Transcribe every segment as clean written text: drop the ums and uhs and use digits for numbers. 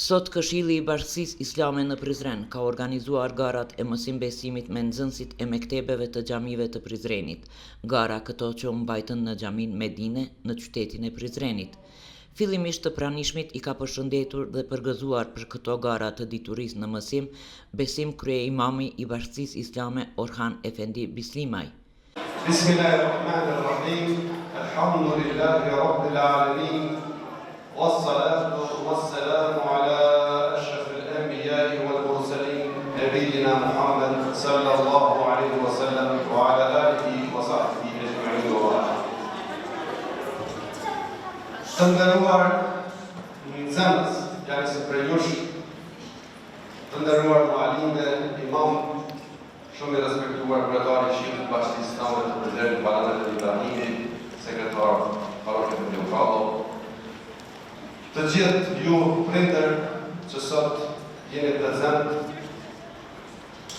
Sot Këshilli i Bashkisë Islame në Prizren ka organizuar garat e mësimbesimit me nxënësit e mektebeve të xhamive të Prizrenit. Gara këto që u mbajtën në xhamin Medine në qytetin e Prizrenit. Fillimisht të pranishmit i ka përshëndetur dhe përgëzuar për këto gara të diturisë në mësim besim kryeimami i Bashkisë Islame Orhan Efendi Bislimaj. Bismillahirrahmanirrahim. Alhamdulillahi rabbil alamin. Wassalatu wassalamu ala ashrafil anbiya'i wal mursalin nabiyyina Muhammad sallallahu alaihi wasallam wa ala alihi wa sahbihi ajma'in wa ba'd. Të nderuar nxënës, janë së prejush, të nderuar mualime, imam, shumë i respektuar kryetari i Këshillit të Bashkisë Islame të Prizrenit Ballamet Ibrahimi, sekretar Paroshës e Bjorkallo, të gjithë ju prindër që sot jeni prezent,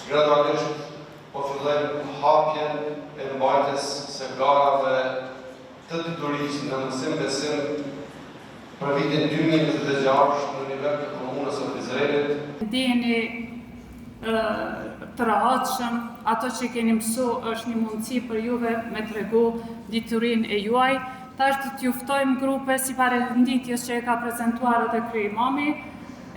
gradualisht po fillojmë hapjen e mbajtjes së garave të diturisë në mësim besim për vitin 2026 në nivel të komunës së Prizrenit. Ndjeni të rahatshëm, ato që keni mësu është një mundësi për juve me tregu diturinë e juaj. Tash do t'ju ftojmë grupe si parenditjes që e ka prezentuar edhe kryeimami,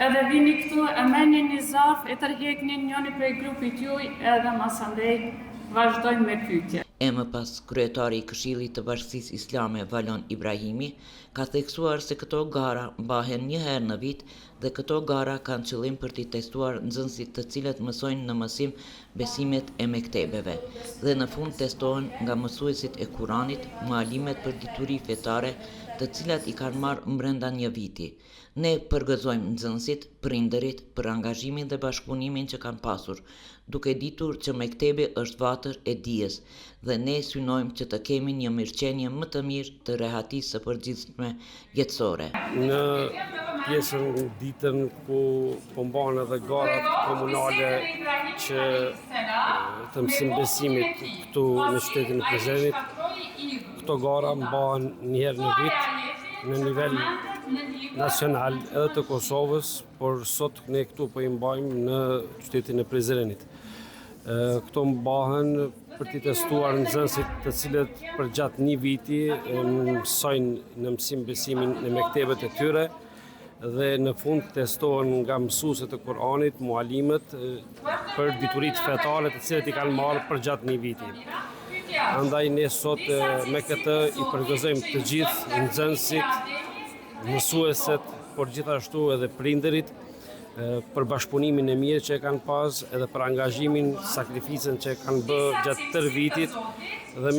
edhe vini këtu e merrni një zarf e tërheqni njëri prej grupit juaj edhe masandej vazhdojmë me pyetje. E më pas kryetari i Këshillit të Bashkisë Islame Valon Ibrahimi ka theksuar se këto gara mbahen një herë në vit dhe këto gara kanë qëllim për t'i testuar nxënësit të cilët mësojnë në mësim besimet e mektebeve dhe në fund testohen nga mësuesit e Kuranit, mualimet për dituri fetare, të cilat i kanë marrë brenda një viti. Ne përgëzojmë nxënësit, prindërit për angazhimin dhe bashkëpunimin që kanë pasur, duke ditur që mektebi është vatër e dijes dhe ne synojmë që të kemi një mirëqenie më të mirë të rehatisë së përgjithshme jetësore. Në pjesën ditën ku po mbahen edhe garat komunale që të mësim besimit këtu në qytetin e Prizrenit, këto gara mbahen një herë në vit në nivel nacional edhe të Kosovës, por sot ne këtu po i mbajmë në qytetin e Prizrenit. Këto mbahen për t'i testuar nxënësit të cilët për gjatë një viti mësojnë në mësim besimin në mektebet e tyre dhe në fund testohen nga mësuesit e Kuranit, mualimet për dituritë fetare të cilët i kanë marrë për gjatë një viti. Andaj ne sot me këtë i përgëzojmë të gjithë nxënësit, mësuesit, por gjithashtu edhe prindërit për bashkëpunimin e mirë që e kanë pas edhe për angazhimin, sakrificën që e kanë bërë gjatë tërë vitit dhe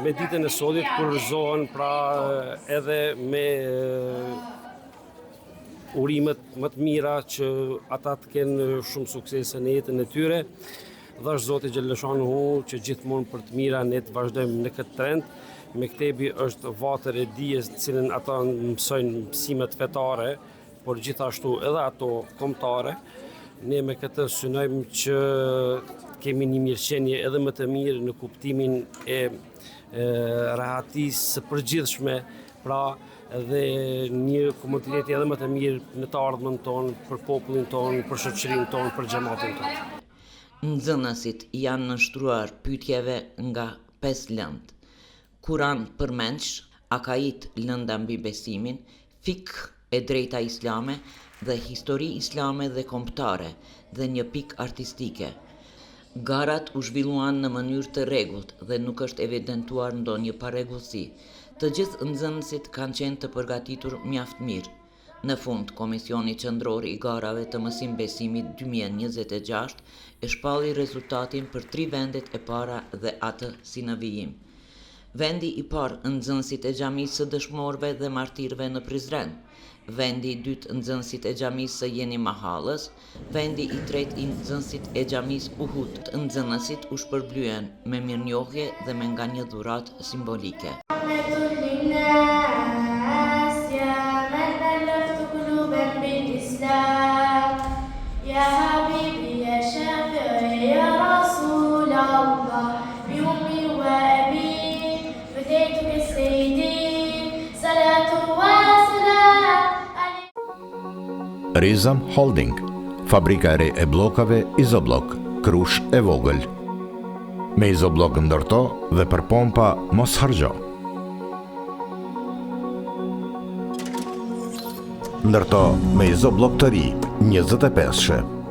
me ditën e sotit kurorëzohen pra edhe me urimet më të mira që ata të kenë shumë suksese në jetën e tyre. Dhash Zoti Xheleshanuhu që gjithmonë për të mira ne të vazhdojmë në këtë trend. Mektebi është vatër e dijes në cilën ata mësojnë mësimet fetare, por gjithashtu edhe ato kombëtare. Ne me këtë synojmë që kemi një mirëqenie edhe më të mirë në kuptimin e rahatisë së përgjithshme, pra edhe një komuniteti edhe më të mirë në të ardhmen tonë, për popullin tonë, për shoqërinë tonë, për xhamatin tonë. Nxënësit janë nështruar pyetjeve nga 5 lëndë: Kuran për menç, akait lënda mbi besimin, fik e drejta islame dhe histori islame dhe kombëtare dhe një pikë artistike. Garat u zhvilluan në mënyrë të rregullt dhe nuk është evidentuar ndonjë parregullsi. Të gjithë nxënësit kanë qenë të përgatitur mjaft mirë. Në fund, Komisioni Qendror i Garave të Mësim Besimit 2026 e shpalli rezultatin për 3 vendet e para dhe atë si në vijim. Vendi i parë nxënësit e xhamisë së dëshmorëve dhe martirëve në Prizren, vendi i dytë nxënësit e xhamisë së Jeni Mahallës, vendi i tretë i nxënësit e xhamisë Uhud. Nxënësit u shpërblyen me mirënjohje dhe me nga një dhuratë simbolike. سيدي صلاة وسلام عليك. Rizam Holding, fabrika e re e bllokave Izoblok, Krush e vogël. Me Izoblok ndërto dhe për pompa mos harxho. Ndërto me Izoblok të ri, 25-she.